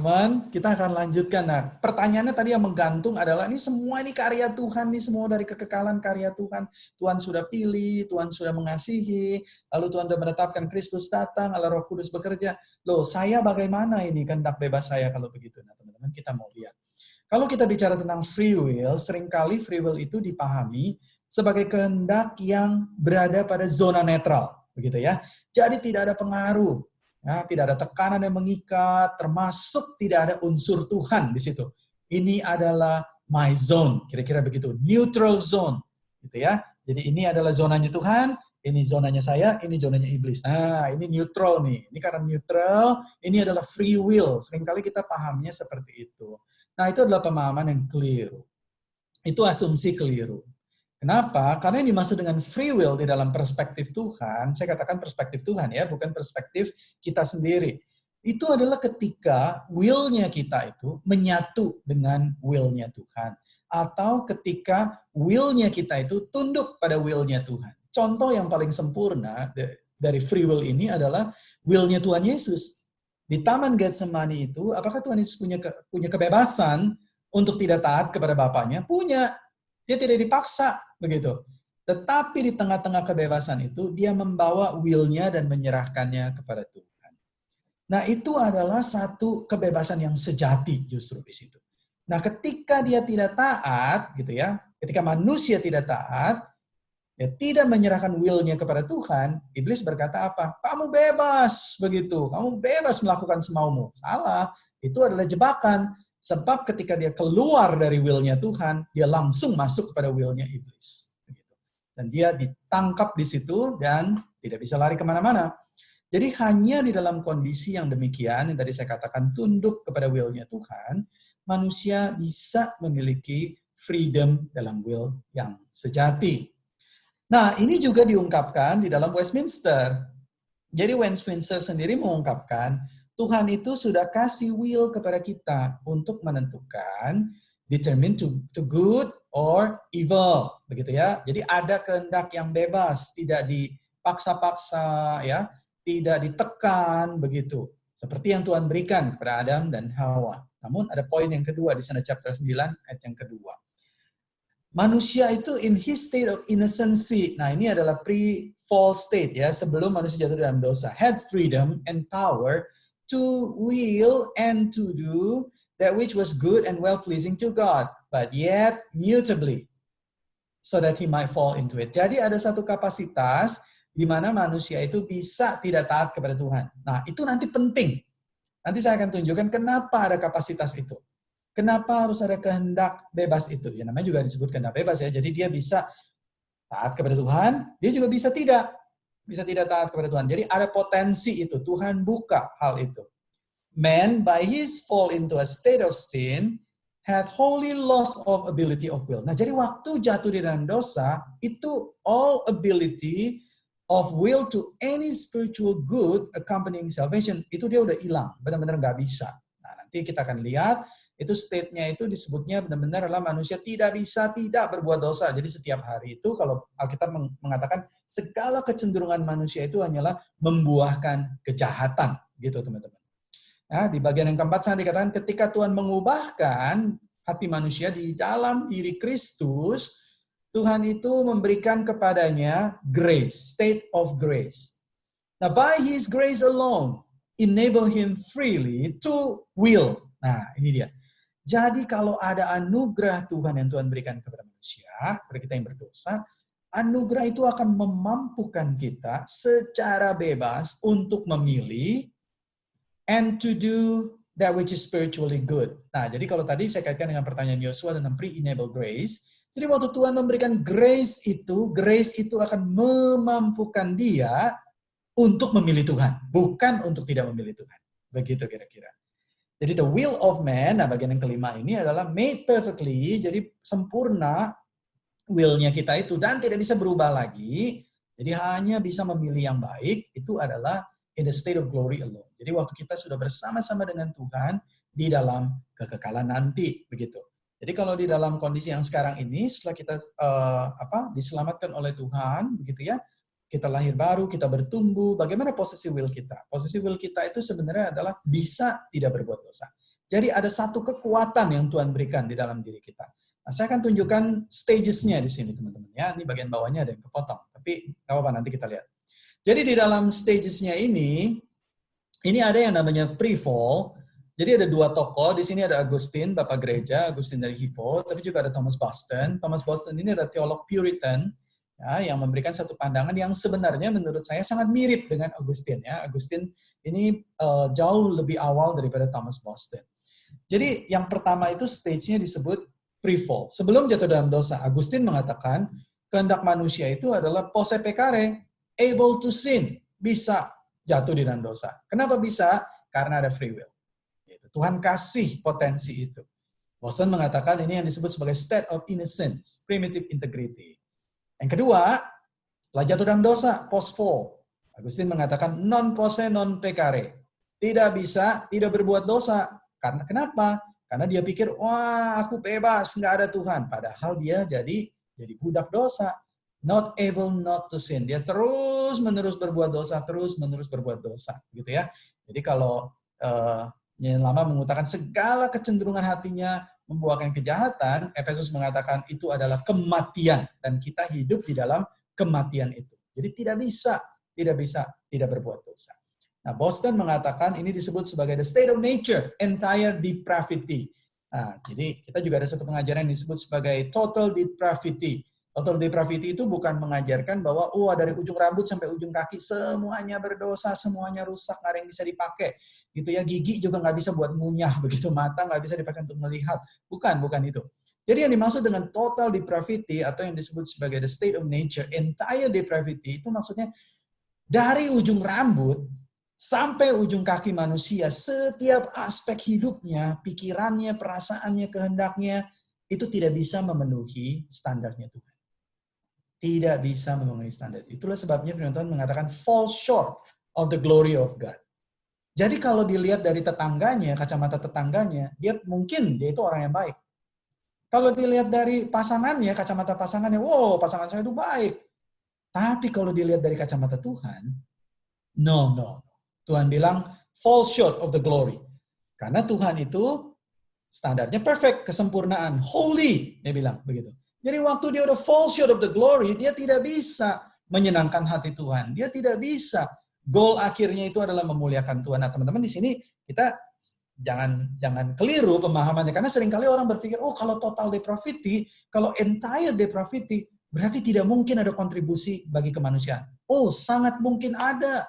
teman-teman, kita akan lanjutkan. Nah, pertanyaannya tadi yang menggantung adalah, ini semua ini karya Tuhan, nih semua dari kekekalan karya Tuhan. Tuhan sudah pilih, Tuhan sudah mengasihi, lalu Tuhan sudah menetapkan Kristus datang, Allah Roh Kudus bekerja. Loh, saya bagaimana ini kehendak bebas saya kalau begitu? Nah, teman-teman, kita mau lihat. Kalau kita bicara tentang free will, seringkali free will itu dipahami sebagai kehendak yang berada pada zona netral, begitu ya. Jadi tidak ada pengaruh. Nah, tidak ada tekanan yang mengikat, termasuk tidak ada unsur Tuhan di situ. Ini adalah my zone, kira-kira begitu, neutral zone, gitu ya. Jadi ini adalah zonanya Tuhan, ini zonanya saya, ini zonanya iblis. Nah, ini neutral nih. Ini karena neutral, ini adalah free will. Seringkali kita pahamnya seperti itu. Nah, itu adalah pemahaman yang keliru. Itu asumsi keliru. Kenapa? Karena yang dimaksud dengan free will di dalam perspektif Tuhan, saya katakan perspektif Tuhan ya, bukan perspektif kita sendiri. Itu adalah ketika will-nya kita itu menyatu dengan will-nya Tuhan. Atau ketika will-nya kita itu tunduk pada will-nya Tuhan. Contoh yang paling sempurna dari free will ini adalah will-nya Tuhan Yesus. Di Taman Getsemani itu, apakah Tuhan Yesus punya kebebasan untuk tidak taat kepada Bapaknya? Punya. Dia tidak dipaksa, begitu. Tetapi di tengah-tengah kebebasan itu, dia membawa will-nya dan menyerahkannya kepada Tuhan. Nah, itu adalah satu kebebasan yang sejati justru di situ. Nah, ketika dia tidak taat, gitu ya, ketika manusia tidak taat, dia tidak menyerahkan will-nya kepada Tuhan, iblis berkata apa? Kamu bebas, begitu. Kamu bebas melakukan semaumu. Salah, itu adalah jebakan. Sebab ketika dia keluar dari will-nya Tuhan, dia langsung masuk kepada will-nya iblis. Dan dia ditangkap di situ dan tidak bisa lari kemana-mana. Jadi hanya di dalam kondisi yang demikian, yang tadi saya katakan tunduk kepada will-nya Tuhan, manusia bisa memiliki freedom dalam will yang sejati. Nah, ini juga diungkapkan di dalam Westminster. Jadi Westminster sendiri mengungkapkan, Tuhan itu sudah kasih will kepada kita untuk menentukan determine to good or evil, begitu ya. Jadi ada kehendak yang bebas, tidak dipaksa-paksa ya, tidak ditekan begitu. Seperti yang Tuhan berikan kepada Adam dan Hawa. Namun ada poin yang kedua di sana chapter 9 ayat yang kedua. Manusia itu in his state of innocency. Nah, ini adalah pre-fall state ya, sebelum manusia jatuh dalam dosa. Had freedom and power to will and to do that which was good and well-pleasing to God, but yet mutably, so that he might fall into it. Jadi ada satu kapasitas di mana manusia itu bisa tidak taat kepada Tuhan. Nah, itu nanti penting. Nanti saya akan tunjukkan kenapa ada kapasitas itu. Kenapa harus ada kehendak bebas itu? Ya namanya juga disebut kehendak bebas ya. Jadi dia bisa taat kepada Tuhan, dia juga bisa tidak taat kepada Tuhan. Jadi ada potensi itu. Tuhan buka hal itu. Man, by his fall into a state of sin, had wholly lost of ability of will. Nah, jadi waktu jatuh di dalam dosa, itu all ability of will to any spiritual good accompanying salvation, itu dia udah hilang. Benar-benar nggak bisa. Nah, nanti kita akan lihat, itu state-nya itu disebutnya benar-benar adalah manusia tidak bisa tidak berbuat dosa. Jadi setiap hari itu kalau Alkitab mengatakan segala kecenderungan manusia itu hanyalah membuahkan kejahatan. Gitu teman-teman. Nah, di bagian yang keempat saya dikatakan ketika Tuhan mengubahkan hati manusia di dalam diri Kristus, Tuhan itu memberikan kepadanya grace, state of grace. Nah, by His grace alone, enable him freely to will. Nah, ini dia. Jadi kalau ada anugerah Tuhan yang Tuhan berikan kepada manusia, kepada kita yang berdosa, anugerah itu akan memampukan kita secara bebas untuk memilih and to do that which is spiritually good. Nah, jadi kalau tadi saya kaitkan dengan pertanyaan Yosua tentang pre-enable grace, jadi waktu Tuhan memberikan grace itu akan memampukan dia untuk memilih Tuhan, bukan untuk tidak memilih Tuhan. Begitu kira-kira. Jadi the will of man, nah bagian yang kelima ini adalah made perfectly, jadi sempurna will-nya kita itu dan tidak bisa berubah lagi. Jadi hanya bisa memilih yang baik, itu adalah in the state of glory alone. Jadi waktu kita sudah bersama-sama dengan Tuhan di dalam kekekalan nanti, begitu. Jadi kalau di dalam kondisi yang sekarang ini, setelah kita diselamatkan oleh Tuhan, begitu ya, kita lahir baru, kita bertumbuh, bagaimana posisi will kita? Posisi will kita itu sebenarnya adalah bisa tidak berbuat dosa. Jadi ada satu kekuatan yang Tuhan berikan di dalam diri kita. Nah, saya akan tunjukkan stages-nya di sini, teman-teman. Ya, ini bagian bawahnya ada yang kepotong, tapi nggak apa-apa, nanti kita lihat. Jadi di dalam stages-nya ini ada yang namanya pre-fall. Jadi ada dua tokoh, di sini ada Augustine, Bapak Gereja, Augustine dari Hippo, tapi juga ada Thomas Boston. Thomas Boston ini adalah teolog Puritan, ya, yang memberikan satu pandangan yang sebenarnya menurut saya sangat mirip dengan Augustine. Ya. Augustine ini jauh lebih awal daripada Thomas Boston. Jadi yang pertama itu stage-nya disebut pre-fall. Sebelum jatuh dalam dosa, Augustine mengatakan kehendak manusia itu adalah posse peccare, able to sin, bisa jatuh di dalam dosa. Kenapa bisa? Karena ada free will. Tuhan kasih potensi itu. Boston mengatakan ini yang disebut sebagai state of innocence, primitive integrity. Yang kedua, setelah jatuh dalam dosa, post-fall. Augustine mengatakan non posse non peccare. Tidak bisa, tidak berbuat dosa. Karena kenapa? Karena dia pikir, wah aku bebas, nggak ada Tuhan. Padahal dia jadi budak dosa. Not able not to sin. Dia terus-menerus berbuat dosa, terus-menerus berbuat dosa. Gitu ya. Jadi kalau yang lama mengutarakan segala kecenderungan hatinya membuahkan kejahatan, Efesus mengatakan itu adalah kematian. Dan kita hidup di dalam kematian itu. Jadi tidak berbuat dosa. Nah, Boston mengatakan ini disebut sebagai the state of nature, entire depravity. Nah, jadi kita juga ada satu pengajaran yang disebut sebagai total depravity. Total depravity itu bukan mengajarkan bahwa dari ujung rambut sampai ujung kaki semuanya berdosa, semuanya rusak, nggak ada yang bisa dipakai. Gitu ya, gigi juga nggak bisa buat ngunyah, begitu mata nggak bisa dipakai untuk melihat. Bukan itu. Jadi yang dimaksud dengan total depravity atau yang disebut sebagai the state of nature, entire depravity itu maksudnya dari ujung rambut sampai ujung kaki manusia, setiap aspek hidupnya, pikirannya, perasaannya, kehendaknya, itu tidak bisa memenuhi standarnya Tuhan. Tidak bisa memenuhi standar. Itulah sebabnya firman Tuhan mengatakan fall short of the glory of God. Jadi kalau dilihat dari tetangganya, kacamata tetangganya, dia itu orang yang baik. Kalau dilihat dari pasangannya, kacamata pasangannya, wow, pasangan saya itu baik. Tapi kalau dilihat dari kacamata Tuhan, no. Tuhan bilang, fall short of the glory. Karena Tuhan itu standarnya perfect, kesempurnaan, holy, dia bilang begitu. Jadi waktu dia udah fall short of the glory, dia tidak bisa menyenangkan hati Tuhan. Dia tidak bisa. Goal akhirnya itu adalah memuliakan Tuhan. Nah, teman-teman di sini kita jangan keliru pemahamannya. Karena seringkali orang berpikir, kalau total depravity, kalau entire depravity, berarti tidak mungkin ada kontribusi bagi kemanusiaan. Sangat mungkin ada.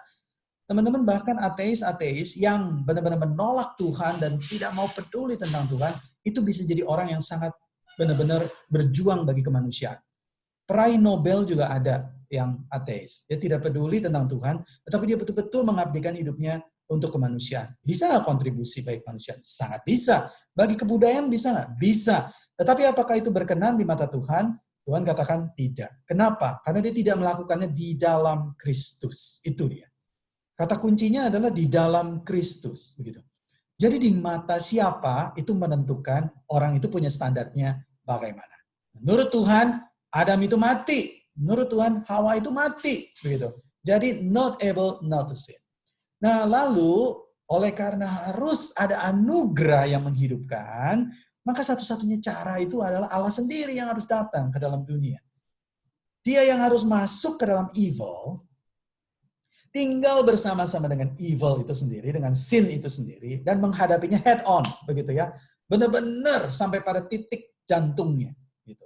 Teman-teman, bahkan ateis-ateis yang benar-benar menolak Tuhan dan tidak mau peduli tentang Tuhan, itu bisa jadi orang yang sangat benar-benar berjuang bagi kemanusiaan. Peraih Nobel juga ada yang ateis. Dia tidak peduli tentang Tuhan, tetapi dia betul-betul mengabdikan hidupnya untuk kemanusiaan. Bisa nggak kontribusi bagi kemanusiaan? Sangat bisa. Bagi kebudayaan bisa nggak? Bisa. Tetapi apakah itu berkenan di mata Tuhan? Tuhan katakan tidak. Kenapa? Karena dia tidak melakukannya di dalam Kristus. Itu dia. Kata kuncinya adalah di dalam Kristus, begitu. Jadi di mata siapa itu menentukan orang itu punya standarnya bagaimana. Menurut Tuhan, Adam itu mati. Menurut Tuhan, Hawa itu mati, begitu. Jadi not able not to sin. Nah, lalu oleh karena harus ada anugerah yang menghidupkan, maka satu-satunya cara itu adalah Allah sendiri yang harus datang ke dalam dunia. Dia yang harus masuk ke dalam evil, tinggal bersama-sama dengan evil itu sendiri, dengan sin itu sendiri, dan menghadapinya head on, begitu ya. Benar-benar sampai pada titik jantungnya. Gitu.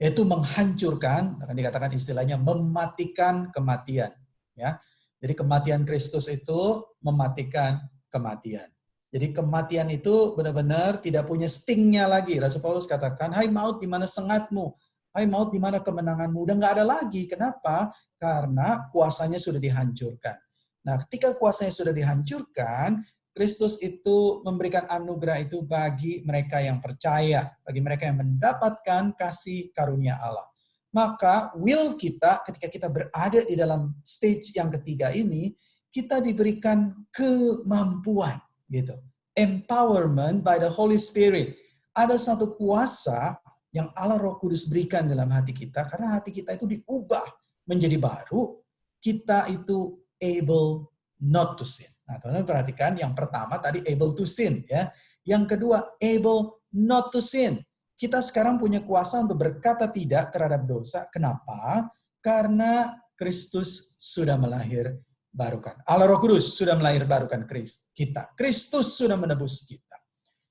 Yaitu menghancurkan, akan dikatakan istilahnya mematikan kematian. Ya. Jadi kematian Kristus itu mematikan kematian. Jadi kematian itu benar-benar tidak punya stingnya lagi. Rasul Paulus katakan, hai maut di mana sengatmu? Hai maut di mana kemenanganmu? Udah nggak ada lagi. Kenapa? Karena kuasanya sudah dihancurkan. Nah, ketika kuasanya sudah dihancurkan, Kristus itu memberikan anugerah itu bagi mereka yang percaya, bagi mereka yang mendapatkan kasih karunia Allah. Maka will kita, ketika kita berada di dalam stage yang ketiga ini, kita diberikan kemampuan, gitu. Empowerment by the Holy Spirit. Ada satu kuasa yang Allah Roh Kudus berikan dalam hati kita, karena hati kita itu diubah menjadi baru, kita itu able not to sin. Nah, teman-teman perhatikan yang pertama tadi able to sin, ya. Yang kedua, able not to sin. Kita sekarang punya kuasa untuk berkata tidak terhadap dosa. Kenapa? Karena Kristus sudah melahirbarukan. Allah Roh Kudus sudah melahirbarukan kita. Kristus sudah menebus kita.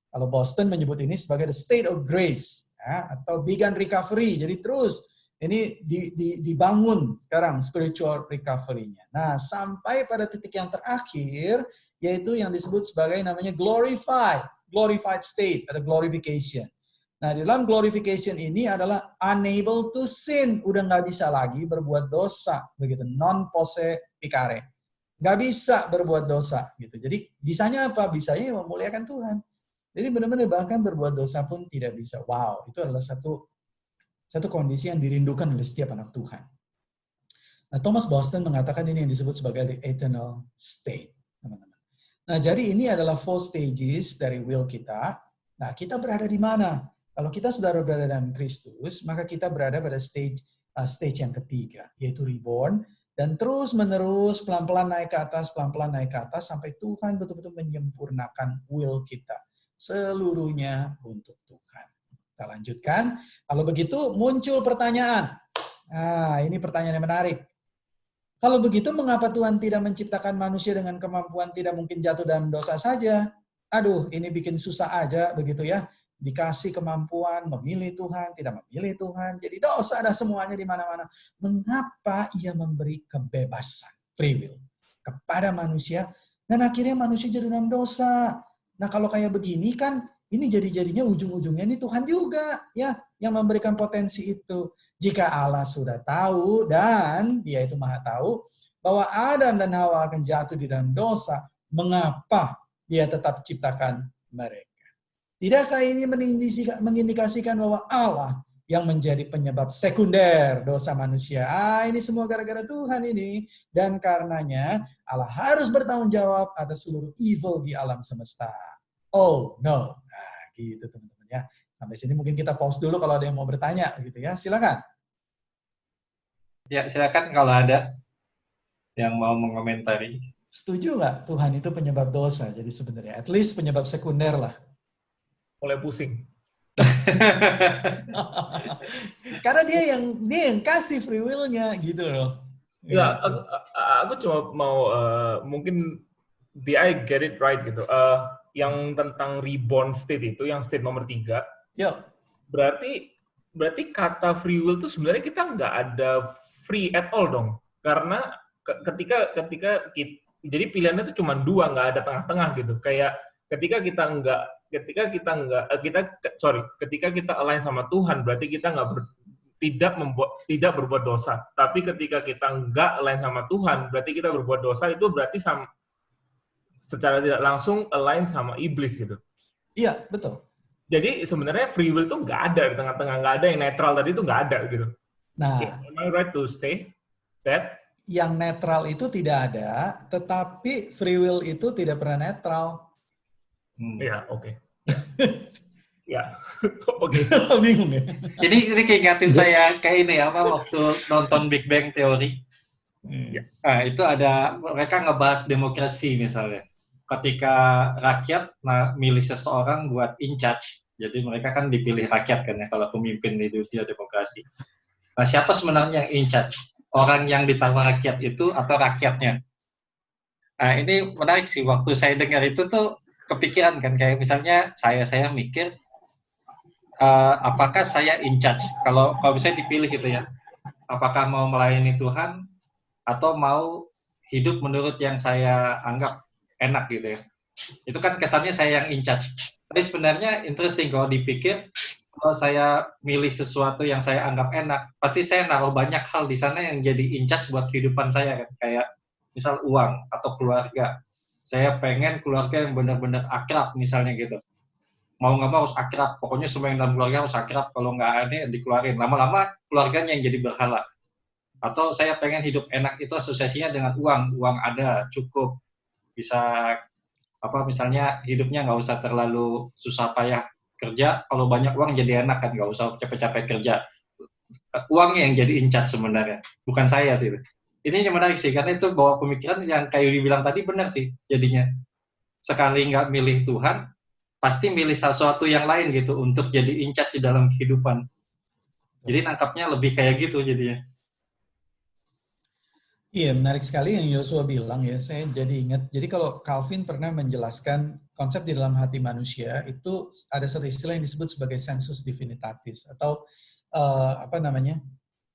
Kalau Boston menyebut ini sebagai the state of grace, ya, atau began recovery. Jadi terus ini dibangun sekarang spiritual recovery-nya. Nah, sampai pada titik yang terakhir, yaitu yang disebut sebagai namanya glorified state atau glorification. Nah, di dalam glorification ini adalah unable to sin, udah nggak bisa lagi berbuat dosa, begitu, non posse pecare, nggak bisa berbuat dosa, gitu. Jadi bisanya apa? Bisanya memuliakan Tuhan. Jadi benar-benar bahkan berbuat dosa pun tidak bisa. Wow, itu adalah satu kondisi yang dirindukan oleh setiap anak Tuhan. Nah, Thomas Boston mengatakan ini yang disebut sebagai the eternal state, teman-teman. Nah, jadi ini adalah 4 stages dari will kita. Nah, kita berada di mana? Kalau kita sudah berada dalam Kristus, maka kita berada pada stage yang ketiga, yaitu reborn, dan terus-menerus pelan-pelan naik ke atas, sampai Tuhan betul-betul menyempurnakan will kita. Seluruhnya untuk Tuhan. Kita lanjutkan. Kalau begitu muncul pertanyaan. Nah, ini pertanyaan yang menarik. Kalau begitu mengapa Tuhan tidak menciptakan manusia dengan kemampuan tidak mungkin jatuh dalam dosa saja? Aduh, ini bikin susah aja begitu ya. Dikasih kemampuan memilih Tuhan, tidak memilih Tuhan. Jadi dosa ada semuanya di mana-mana. Mengapa Ia memberi kebebasan, free will, kepada manusia, dan akhirnya manusia jadi dalam dosa? Nah, kalau kayak begini kan, ini jadinya ujung-ujungnya ini Tuhan juga ya yang memberikan potensi itu. Jika Allah sudah tahu dan Dia itu Maha tahu bahwa Adam dan Hawa akan jatuh di dalam dosa, mengapa Dia tetap ciptakan mereka? Tidakkah ini mengindikasikan bahwa Allah yang menjadi penyebab sekunder dosa manusia? Ini semua gara-gara Tuhan ini. Dan karenanya Allah harus bertanggung jawab atas seluruh evil di alam semesta. Oh no. Nah, gitu teman-teman ya. Sampai sini mungkin kita pause dulu kalau ada yang mau bertanya gitu ya. Silakan. Ya, silakan kalau ada yang mau mengomentari. Setuju nggak Tuhan itu penyebab dosa? Jadi sebenarnya at least penyebab sekunder lah. Mulai pusing. Karena dia yang kasih free will-nya gitu loh. Ya, aku cuma mau mungkin I get it right gitu. Yang tentang reborn state itu, yang state nomor 3. Yuk. Berarti kata free will itu sebenarnya kita nggak ada free at all dong. Karena ketika jadi pilihannya itu cuma 2, nggak ada tengah-tengah gitu. Kayak ketika kita align sama Tuhan, berarti kita tidak berbuat dosa. Tapi ketika kita nggak align sama Tuhan, berarti kita berbuat dosa, itu berarti secara tidak langsung align sama iblis gitu. Iya, betul. Jadi sebenarnya free will itu nggak ada di tengah-tengah, nggak ada yang netral tadi itu nggak ada gitu. Nah, am I right to say that? Yang netral itu tidak ada, tetapi free will itu tidak pernah netral. Ya, oke. Ya, oke. Bingung ya? Ini keingatin saya kayak ini waktu nonton Big Bang Theory. Nah, itu ada mereka ngebahas demokrasi misalnya. Ketika rakyat milih seseorang buat in charge, jadi mereka kan dipilih rakyat kan ya kalau pemimpin di dunia demokrasi. Nah, siapa sebenarnya yang in charge? Orang yang ditawar rakyat itu atau rakyatnya? Nah, ini menarik sih. Waktu saya dengar itu tuh kepikiran kan, kayak misalnya saya mikir, apakah saya in charge? Kalau misalnya dipilih gitu ya, apakah mau melayani Tuhan atau mau hidup menurut yang saya anggap enak gitu ya. Itu kan kesannya saya yang in charge. Tapi sebenarnya interesting kalau dipikir, kalau saya milih sesuatu yang saya anggap enak, pasti saya naruh banyak hal di sana yang jadi in charge buat kehidupan saya kan. Kayak misal uang atau keluarga. Saya pengen keluarga yang benar-benar akrab misalnya gitu. Mau nggak mau harus akrab. Pokoknya semua yang dalam keluarga harus akrab. Kalau nggak ada, dikeluarin. Lama-lama keluarganya yang jadi berhala. Atau saya pengen hidup enak itu asosiasinya dengan uang. Uang ada, cukup. Bisa misalnya hidupnya nggak usah terlalu susah payah kerja, kalau banyak uang jadi enak kan, nggak usah capek-capek kerja. Uangnya yang jadi in charge sebenarnya, bukan saya sih. Ini yang menarik sih, karena itu bawa pemikiran yang kayak dibilang tadi benar sih jadinya. Sekali nggak milih Tuhan, pasti milih sesuatu yang lain gitu untuk jadi in charge di dalam kehidupan. Jadi nangkapnya lebih kayak gitu jadinya. Iya, menarik sekali yang Yosua bilang ya. Saya jadi ingat. Jadi kalau Calvin pernah menjelaskan konsep di dalam hati manusia itu ada satu istilah yang disebut sebagai sensus divinitatis atau apa namanya?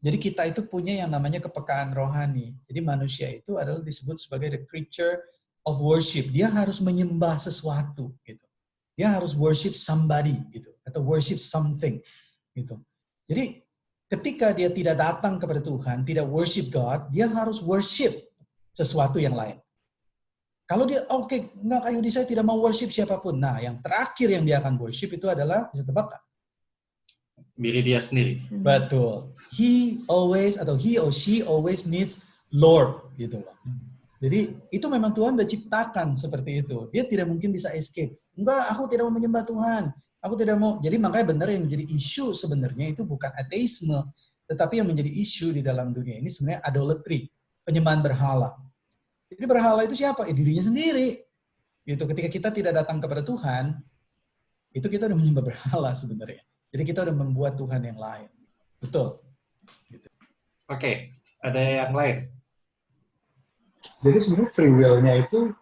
Jadi kita itu punya yang namanya kepekaan rohani. Jadi manusia itu adalah disebut sebagai the creature of worship. Dia harus menyembah sesuatu gitu. Dia harus worship somebody gitu atau worship something gitu. Jadi ketika dia tidak datang kepada Tuhan, tidak worship God, dia harus worship sesuatu yang lain. Kalau dia, enggak Kak Yudi, saya tidak mau worship siapapun. Nah, yang terakhir yang dia akan worship itu adalah, bisa tebak Kak? Diri dia sendiri. Betul. He or she always needs Lord, gitu loh. Jadi, itu memang Tuhan udah ciptakan seperti itu. Dia tidak mungkin bisa escape. Enggak, aku tidak mau menyembah Tuhan. Aku tidak mau. Jadi makanya benar yang menjadi isu sebenarnya itu bukan ateisme, tetapi yang menjadi isu di dalam dunia ini sebenarnya idolatry, penyembahan berhala. Jadi berhala itu siapa? Dirinya sendiri. Gitu. Ketika kita tidak datang kepada Tuhan, itu kita udah menyembah berhala sebenarnya. Jadi kita udah membuat Tuhan yang lain. Betul. Gitu. Oke, ada yang lain? Jadi sebenarnya free will-nya itu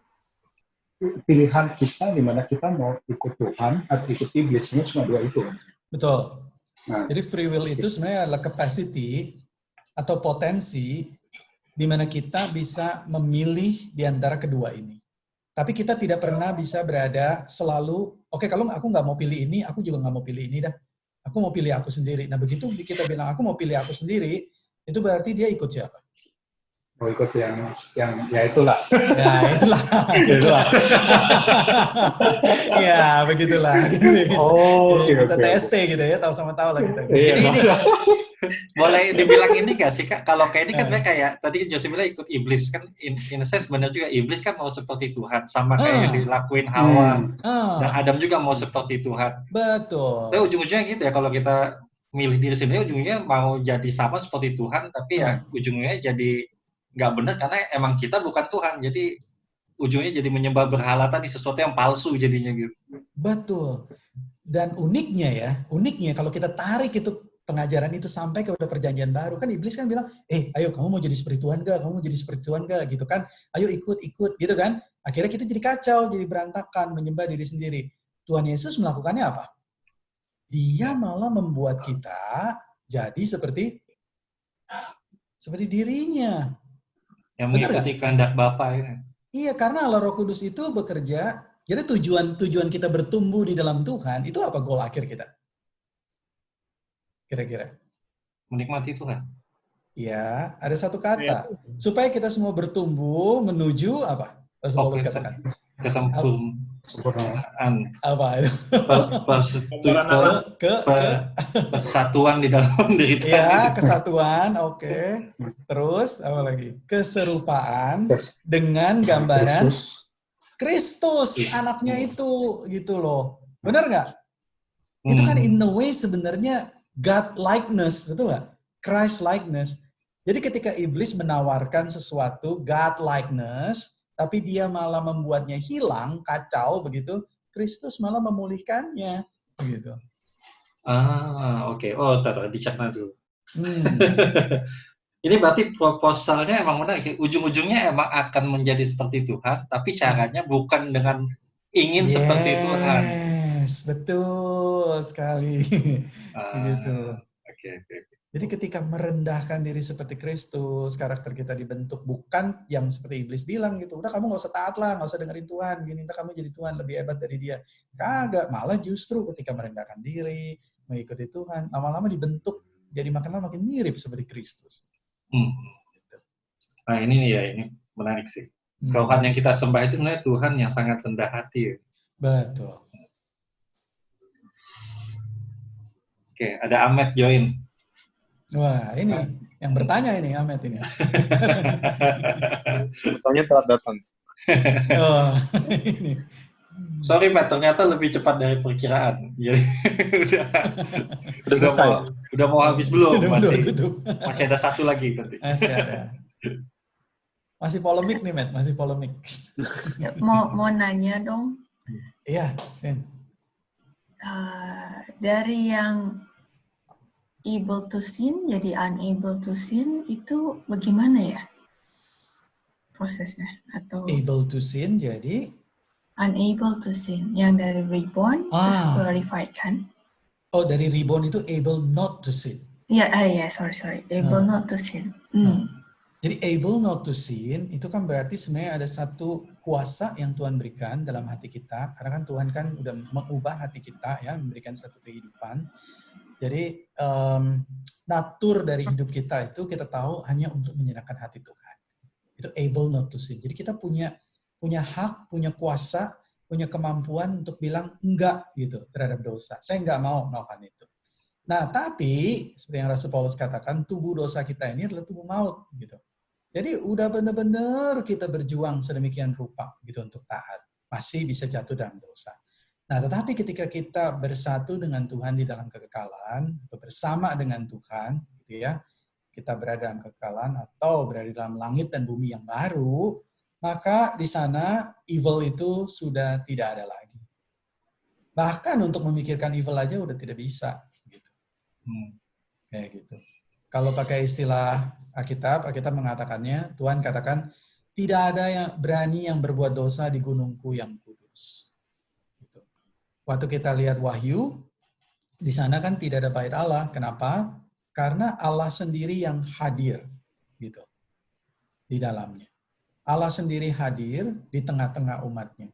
pilihan kita di mana kita mau ikut Tuhan atau ikut iblis, sebenarnya cuma dua itu. Betul. Nah, jadi free will itu sebenarnya adalah capacity atau potensi di mana kita bisa memilih di antara kedua ini. Tapi kita tidak pernah bisa berada selalu, kalau aku nggak mau pilih ini, aku juga nggak mau pilih ini dah. Aku mau pilih aku sendiri. Nah begitu kita bilang aku mau pilih aku sendiri, itu berarti dia ikut siapa? mau ikut yang ya itulah. Ya itulah. Ya begitulah. Kita TST gitu ya, tahu lah kita. Jadi ini boleh dibilang ini nggak sih Kak? Kalau kayak ini kan kayak tadi Jose bilang ikut iblis kan, in a sense benar juga, iblis kan mau seperti Tuhan, sama kayak yang dilakuin Hawa dan Adam juga mau seperti Tuhan. Betul. Tapi ujung-ujungnya gitu ya, kalau kita milih diri sendiri ujungnya mau jadi sama seperti Tuhan, tapi ya ujungnya jadi nggak benar karena emang kita bukan Tuhan, jadi ujungnya jadi menyembah berhala tadi, sesuatu yang palsu jadinya gitu. Betul. Dan uniknya kalau kita tarik itu pengajaran itu sampai kepada perjanjian baru, kan iblis kan bilang, ayo kamu mau jadi seperti Tuhan gak? Kamu mau jadi seperti Tuhan gak? Gitu kan? Ayo ikut gitu kan? Akhirnya kita jadi kacau, jadi berantakan, menyembah diri sendiri. Tuhan Yesus melakukannya apa? Dia malah membuat kita jadi seperti dirinya. Yang mengikuti kehendak Bapa ini. Iya, karena Allah Roh Kudus itu bekerja. Jadi tujuan kita bertumbuh di dalam Tuhan, itu apa goal akhir kita? Kira-kira? Menikmati Tuhan. Iya, ada satu kata. Supaya kita semua bertumbuh menuju apa? Rasulullah katakan. Kesempurnaan. Apa itu? Persatuan di dalam diri kita. Iya, kesatuan, oke. Terus apa lagi? Keserupaan dengan gambaran Kristus, anaknya itu, gitu loh. Benar nggak? Itu kan in a way sebenarnya God likeness, betul nggak? Christ likeness. Jadi ketika iblis menawarkan sesuatu God likeness, tapi dia malah membuatnya hilang, kacau begitu, Kristus malah memulihkannya, begitu. Oke. Oh, dicerna dulu. Ini berarti proposalnya emang menarik. Ujung-ujungnya emang akan menjadi seperti Tuhan, tapi caranya bukan dengan ingin seperti Tuhan. Yes, betul sekali. Begitu. Oke. Jadi ketika merendahkan diri seperti Kristus, karakter kita dibentuk bukan yang seperti iblis bilang gitu. Udah kamu nggak usah taat lah, nggak usah dengerin Tuhan. Gini, kamu jadi Tuhan lebih hebat dari dia. Kagak, malah justru ketika merendahkan diri, mengikuti Tuhan, lama-lama dibentuk jadi makin mirip seperti Kristus. Nah ini menarik sih. Tuhan yang kita sembah itu sebenarnya Tuhan yang sangat rendah hati. Betul. Oke, ada Ahmed join. Wah, ini yang bertanya ini, Ahmed ini. Bertanya telat datang. Oh, ini. Sorry, Matt, ternyata lebih cepat dari perkiraan. Jadi udah mau habis belum? Masih ada satu lagi nanti. Masih ada. Masih polemik nih, Matt. Masih polemik. Mau nanya dong. Iya, Ben. dari yang able to sin jadi unable to sin itu bagaimana ya prosesnya? Atau Able to sin jadi unable to sin yang dari reborn terus glorified kan? oh dari reborn itu able not to sin. Ya, sorry, able not to sin. Jadi able not to sin itu kan berarti sebenarnya ada satu kuasa yang Tuhan berikan dalam hati kita. Karena kan Tuhan kan udah mengubah hati kita ya, memberikan satu kehidupan. Jadi natur dari hidup kita itu kita tahu hanya untuk menyenangkan hati Tuhan. Itu able not to sin. Jadi kita punya hak, punya kuasa, punya kemampuan untuk bilang enggak gitu terhadap dosa. Saya enggak mau melakukan itu. Nah, tapi seperti yang Rasul Paulus katakan, tubuh dosa kita ini adalah tubuh maut gitu. Jadi udah benar-benar kita berjuang sedemikian rupa gitu untuk taat. Masih bisa jatuh dalam dosa. Nah, tetapi ketika kita bersatu dengan Tuhan di dalam kekekalan, atau bersama dengan Tuhan, gitu ya, kita berada dalam kekekalan atau berada dalam langit dan bumi yang baru, maka di sana evil itu sudah tidak ada lagi. Bahkan untuk memikirkan evil aja udah tidak bisa, gitu. Kayak gitu. Kalau pakai istilah Alkitab mengatakannya, Tuhan katakan, tidak ada yang berani yang berbuat dosa di gunungku yang kudus. Waktu kita lihat Wahyu, di sana kan tidak ada bait Allah. Kenapa? Karena Allah sendiri yang hadir gitu di dalamnya. Allah sendiri hadir di tengah-tengah umatnya.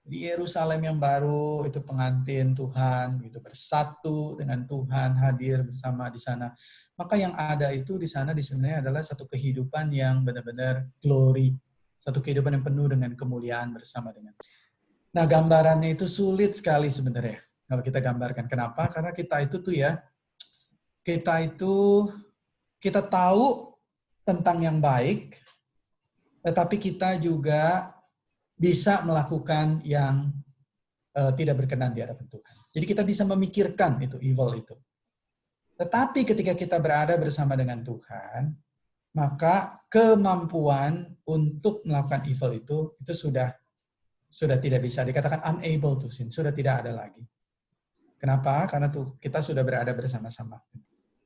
Di Yerusalem yang baru itu pengantin Tuhan, gitu bersatu dengan Tuhan, hadir bersama di sana. Maka yang ada itu di sana di sebenarnya adalah satu kehidupan yang benar-benar glory, satu kehidupan yang penuh dengan kemuliaan bersama dengan. Nah, gambarannya itu sulit sekali sebenarnya kalau kita gambarkan. Kenapa? Karena kita itu tuh ya, kita tahu tentang yang baik, tetapi kita juga bisa melakukan yang tidak berkenan di hadapan Tuhan. Jadi kita bisa memikirkan itu evil itu. Tetapi ketika kita berada bersama dengan Tuhan, maka kemampuan untuk melakukan evil itu sudah tidak bisa, dikatakan unable to sin, sudah tidak ada lagi. Kenapa? Karena tuh kita sudah berada bersama-sama.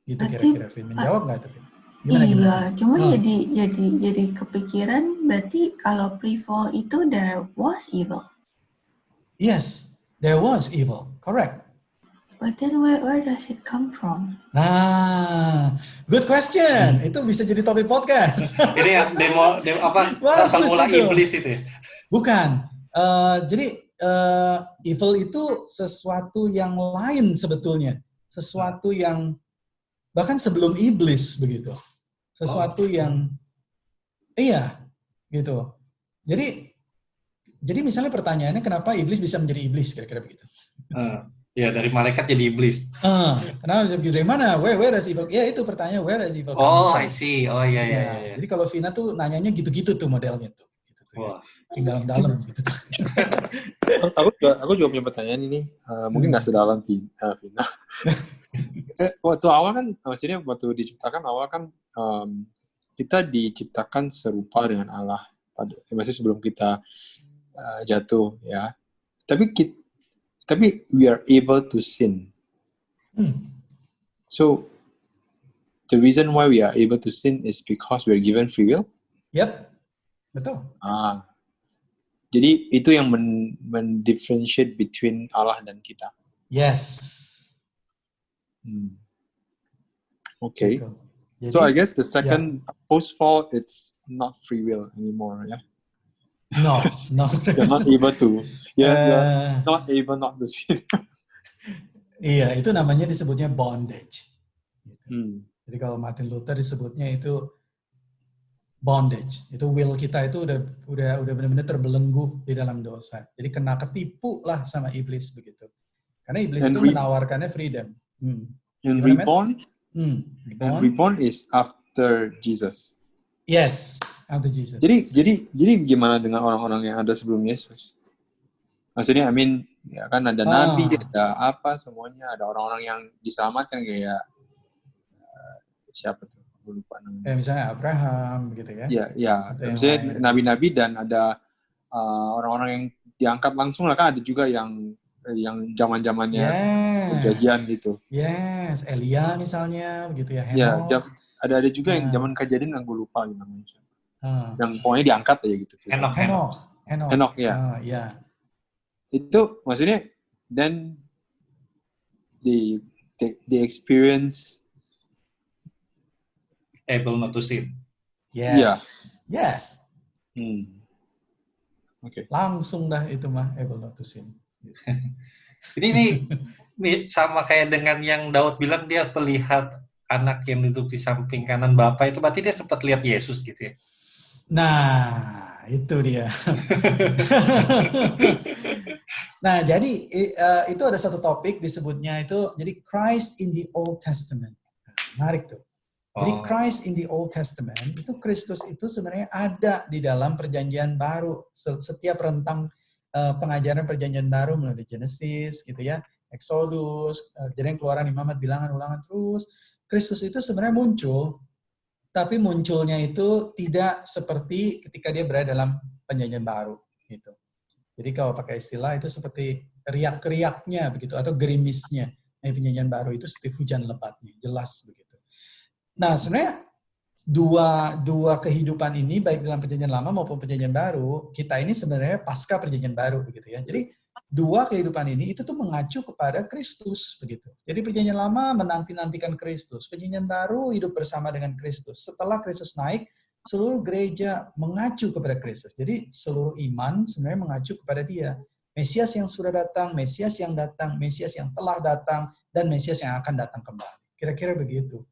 Gitu kira-kira, Vin. Menjawab nggak tuh, Vin? Gimana? Cuma jadi kepikiran berarti kalau pre-fall itu there was evil. Yes, there was evil, correct. But then where does it come from? Nah, good question. Itu bisa jadi topik podcast. Ini yang demo apa? Asal mula iblis itu. Bukan. Jadi evil itu sesuatu yang lain sebetulnya, sesuatu yang bahkan sebelum iblis begitu, sesuatu yang gitu. Jadi misalnya pertanyaannya kenapa iblis bisa menjadi iblis kira-kira begitu? Ya dari malaikat jadi iblis. Kenapa dari mana? Where does evil? Ya itu pertanyaan where does evil? I see. Oh iya. Jadi kalau Vina tuh nanyanya gitu-gitu tuh modelnya tuh. Wah. Dalam gitu. Aku juga punya pertanyaan ini, mungkin nggak sedalam Vina. Waktu awal kan, maksudnya waktu diciptakan awal kan kita diciptakan serupa dengan Allah, masih sebelum kita jatuh ya. Tapi we are able to sin. So the reason why we are able to sin is because we are given free will. Yep, betul. Jadi itu yang mendifferentiate between Allah dan kita. Yes. Okay. Gitu. Jadi, so I guess the second post-fall, it's not free will anymore, yeah? No. You're not able to. You're not able not to sin. Iya, itu namanya disebutnya bondage. Jadi kalau Martin Luther disebutnya itu bondage. Itu will kita itu udah benar-benar terbelenggu di dalam dosa. Jadi kena ketipu lah sama iblis begitu. Karena iblis itu menawarkannya freedom. And reborn is after Jesus. Yes, after Jesus. Jadi gimana dengan orang-orang yang ada sebelum Yesus? Maksudnya, ya kan ada nabi, ada apa semuanya, ada orang-orang yang diselamatkan kayak siapa tuh? Lupa namanya. Misalnya Abraham gitu ya. Iya. Misalnya nabi-nabi dan ada orang-orang yang diangkat langsung lah, kan ada juga yang yang zaman-zamannya Yes. perjanjian gitu. Yes, Elia misalnya, begitu ya, Ya, Henokh. ada juga yang Nah. zaman kejadian yang gue lupa namanya. Ah. Yang pokoknya diangkat aja gitu. Henokh, ya. ya. Itu maksudnya then the experience able not to sin. Yes. Yes. Oke. Langsung dah itu mah able not to sin. Ini sama kayak dengan yang Daud bilang dia melihat anak yang duduk di samping kanan Bapa, itu berarti dia sempat lihat Yesus gitu ya. Nah, itu dia. Nah, jadi itu ada satu topik disebutnya itu, jadi Christ in the Old Testament. Menarik tuh. Jadi Christ in the Old Testament, itu Kristus itu sebenarnya ada di dalam perjanjian baru. Setiap rentang pengajaran perjanjian baru, mulai dari Genesis gitu ya, Exodus, jadi yang Keluaran, Imamat, Bilangan, Ulangan, terus Kristus itu sebenarnya muncul, tapi munculnya itu tidak seperti ketika dia berada dalam perjanjian baru gitu. Jadi kalau pakai istilah itu seperti riak-riaknya begitu, atau gerimisnya. Nah, perjanjian baru itu seperti hujan lebatnya, jelas begitu. Nah, sebenarnya dua kehidupan ini, baik dalam perjanjian lama maupun perjanjian baru, kita ini sebenarnya pasca perjanjian baru begitu ya. Jadi dua kehidupan ini itu tuh mengacu kepada Kristus begitu. Jadi perjanjian lama menanti-nantikan Kristus, perjanjian baru hidup bersama dengan Kristus. Setelah Kristus naik, seluruh gereja mengacu kepada Kristus. Jadi seluruh iman sebenarnya mengacu kepada Dia. Mesias yang sudah datang, Mesias yang datang, Mesias yang telah datang, dan Mesias yang akan datang kembali. Kira-kira begitu.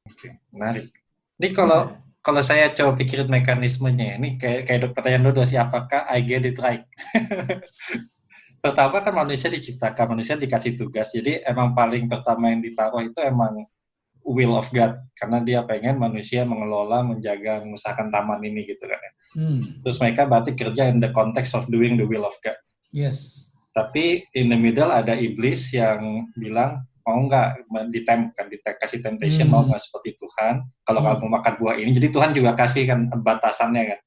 Oke, menarik. Ini kalau saya coba pikirin mekanismenya, ini kayak pertanyaan dulu sih, apakah I get it right? Pertama kan manusia diciptakan, manusia dikasih tugas, jadi emang paling pertama yang ditaruh itu emang will of God, karena dia pengen manusia mengelola, menjaga, mengusahakan taman ini gitu kan ya. Terus mereka berarti kerja in the context of doing the will of God. Yes. Tapi in the middle ada iblis yang bilang, mau nggak dikasih temptation, mau nggak seperti Tuhan, kalau kamu makan buah ini, jadi Tuhan juga kasih kan batasannya kan.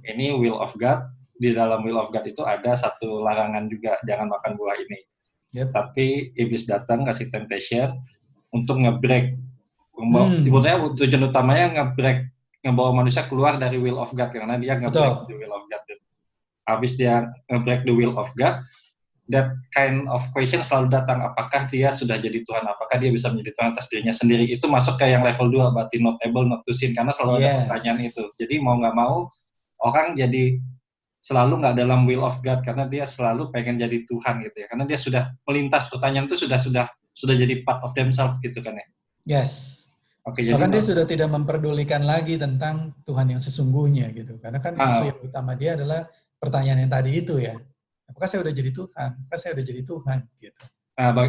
Ini will of God, di dalam will of God itu ada satu larangan juga, jangan makan buah ini. Tapi iblis datang kasih temptation untuk nge-break, ibaratnya tujuan utamanya nge-break, ngebawa manusia keluar dari will of God, karena dia nge-break the will of God. Habis dia nge-break the will of God, that kind of question selalu datang, apakah dia sudah jadi Tuhan, apakah dia bisa menjadi Tuhan atas dirinya sendiri. Itu masuk ke yang level 2, berarti not able not to sin, karena selalu ada pertanyaan itu. Jadi mau nggak mau, orang jadi selalu nggak dalam will of God, karena dia selalu pengen jadi Tuhan gitu ya, karena dia sudah melintas pertanyaan itu sudah jadi part of themselves gitu kan ya. Yes. Oke, bahkan dia sudah tidak memperdulikan lagi tentang Tuhan yang sesungguhnya gitu, karena kan isu yang utama dia adalah pertanyaan yang tadi itu ya. Apakah saya udah jadi Tuhan? Apakah saya udah jadi Tuhan? Gitu.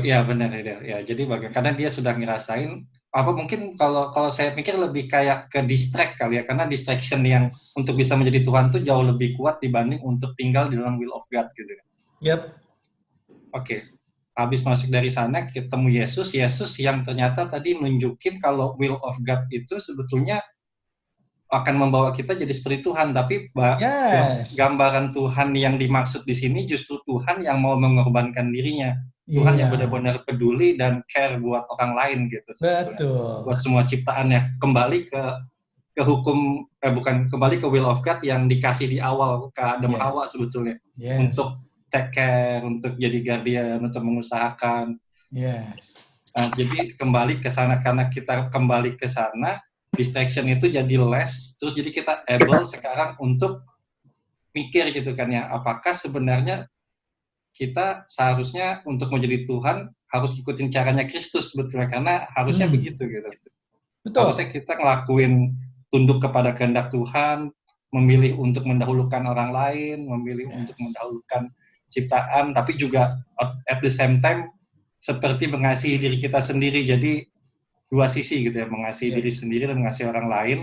Ya benar ya. Jadi karena dia sudah ngerasain, apa mungkin kalau saya pikir lebih kayak ke distract kali ya, karena distraction yang untuk bisa menjadi Tuhan tuh jauh lebih kuat dibanding untuk tinggal di dalam will of God gitu. Yep. Oke. Habis masuk dari sana ketemu Yesus yang ternyata tadi nunjukin kalau will of God itu sebetulnya akan membawa kita jadi seperti Tuhan, tapi gambaran Tuhan yang dimaksud di sini justru Tuhan yang mau mengorbankan dirinya, Tuhan yang benar-benar peduli dan care buat orang lain gitu. Betul. Buat semua ciptaannya, kembali ke hukum, bukan kembali ke will of God yang dikasih di awal ke Adam Hawa sebetulnya, untuk take care, untuk jadi guardian, untuk mengusahakan. Jadi kembali ke sana, karena kita kembali ke sana, distraction itu jadi less, terus jadi kita able sekarang untuk mikir gitu kan ya, apakah sebenarnya kita seharusnya untuk menjadi Tuhan harus ikutin caranya Kristus sebetulnya, karena harusnya begitu gitu. Betul. Harusnya kita ngelakuin tunduk kepada kehendak Tuhan, memilih untuk mendahulukan orang lain, memilih untuk mendahulukan ciptaan, tapi juga at the same time seperti mengasihi diri kita sendiri. Jadi dua sisi gitu ya, mengasihi diri sendiri dan mengasihi orang lain.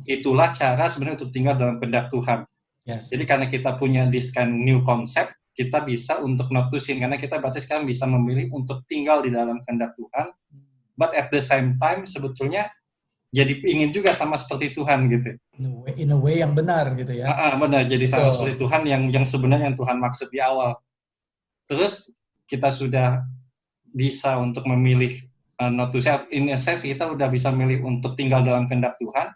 Itulah cara sebenarnya untuk tinggal dalam kehendak Tuhan. Jadi karena kita punya this kind new concept, kita bisa untuk not to sin, karena kita berarti sekarang bisa memilih untuk tinggal di dalam kehendak Tuhan, but at the same time sebetulnya jadi ingin juga sama seperti Tuhan gitu. In a way yang benar gitu ya. Benar, jadi sama seperti Tuhan yang sebenarnya yang Tuhan maksud di awal. terus kita sudah bisa untuk memilih not to self, in a sense kita udah bisa milih untuk tinggal dalam kehendak Tuhan,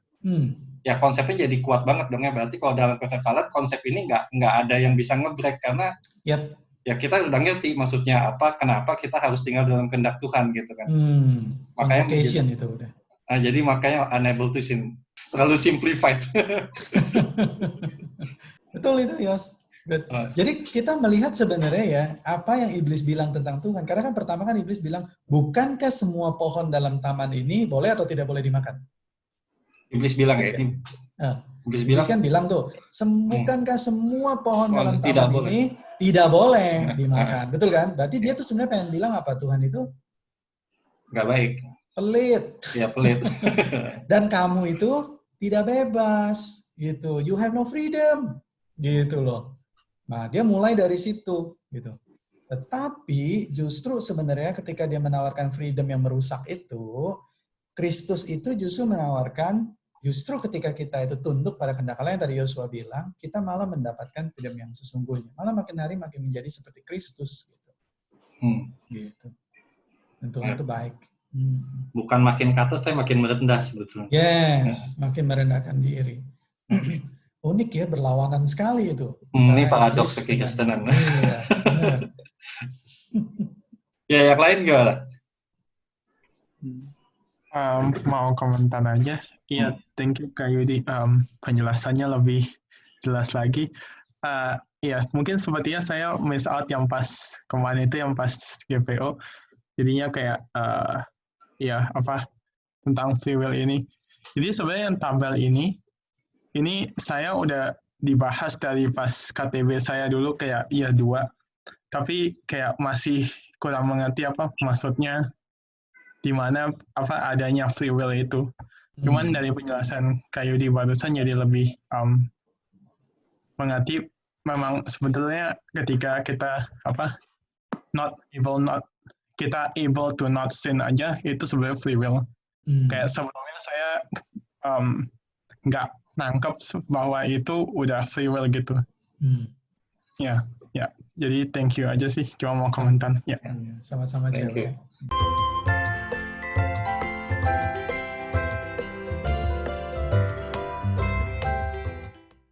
ya konsepnya jadi kuat banget dong ya. Berarti kalau dalam kekekalan konsep ini nggak ada yang bisa nge-break karena ya kita udah ngerti maksudnya apa, kenapa kita harus tinggal dalam kehendak Tuhan gitu kan. Makanya itu udah. Jadi makanya unable to sin, terlalu simplified. Betul itu, Yos. Jadi kita melihat sebenarnya ya apa yang iblis bilang tentang Tuhan. Karena kan pertama kan iblis bilang, bukankah semua pohon dalam taman ini boleh atau tidak boleh dimakan? Iblis bilang ya. Iblis kan bilang tuh, bukankah semua pohon dalam taman ini tidak boleh dimakan? Betul kan? Berarti dia tuh sebenarnya pengen bilang apa? Tuhan itu nggak baik. Pelit. Ya, pelit. Dan kamu itu tidak bebas, gitu. You have no freedom, gitu loh. Nah, dia mulai dari situ, gitu. Tetapi justru sebenarnya ketika dia menawarkan freedom yang merusak itu, Kristus itu justru menawarkan, justru ketika kita itu tunduk pada kehendak Allah yang tadi Yosua bilang, kita malah mendapatkan freedom yang sesungguhnya. Malah makin hari makin menjadi seperti Kristus, gitu. Gitu. Tentunya itu baik. Bukan makin ke atas, tapi makin merendah sebetulnya. Yes, makin merendahkan diri. Unik ya, berlawanan sekali itu. Ini paradoks kekristenan. Iya, benar. Ya, yang lain gimana? Mau komentar aja. Iya, thank you Kak Yudi. Penjelasannya lebih jelas lagi. Iya, mungkin sepertinya saya miss out yang pas kemarin itu, yang pas GPO. Jadinya kayak ya apa tentang free will ini. Jadi sebenarnya yang tabel ini saya udah dibahas dari pas KTB saya dulu kayak 2, tapi kayak masih kurang mengerti apa maksudnya di mana apa adanya free will itu. Cuman dari penjelasan Kak Yudi barusan jadi lebih mengerti memang sebetulnya ketika kita kita able to not sin aja, itu sebenarnya free will. Kayak sebelumnya saya nggak nangkep bahwa itu udah free will gitu. Ya. Jadi thank you aja sih, cuma mau komentar. Ya. Sama-sama cewek.